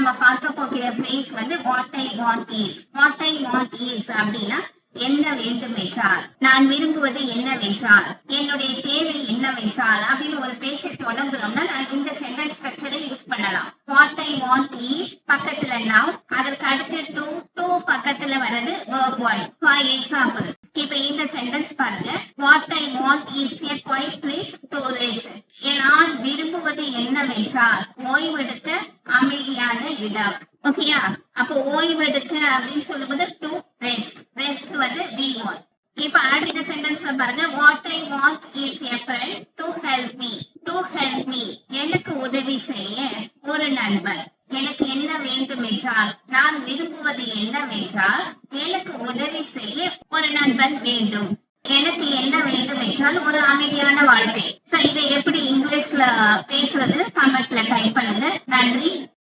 நம்ம பார்க்க போகிற பிளேஸ் வந்து what I want is. What I want is அப்படின்னா என்ன வேண்டும் என்றால், நான் விரும்புவது என்னவென்றால், என்னுடைய தேவை என்னவென்றால் அப்படின்னு ஒரு பேச்சை தொடங்குறோம்னா நான் இந்த சென்டென்ஸ் ஸ்ட்ரக்சரை யூஸ் பண்ணலாம். வாட் ஐ வாண்ட் இஸ் பக்கத்துல நவ், அதற்கு அடுத்து டு பக்கத்துல வர்றது verb 1. ஃபார் எக்ஸாம்பிள், இப்ப இந்த சென்டென்ஸ் பாருங்க. What I want is a quiet place to rest. நான் விரும்புவது என்னவென்றால் ஓய்வெடுக்க அமைதியான இடம். ஓகேயா? அப்போ ஓய்வெடுக்க அப்படின்னு சொல்லும்போது டு ரெஸ்ட். ரெஸ்ட் வந்து V1. இப்ப அடுத்த சென்டென்ஸ்ல பாருங்க. What I want is a friend to help me. To help me எனக்கு உதவி செய்ய ஒரு நண்பன். எனக்கு என்ன வேண்டும் என்றால், நான் விரும்புவது என்னவென்றால் எனக்கு உதவி செய்ய ஒரு நண்பன் வேண்டும். எனக்கு என்ன வேண்டும் என்றால் ஒரு அமைதியான வாழ்க்கை. சோ இதை எப்படி இங்கிலீஷ்ல பேசுறது கமெண்ட்ல டைப் பண்ணுங்க. நன்றி.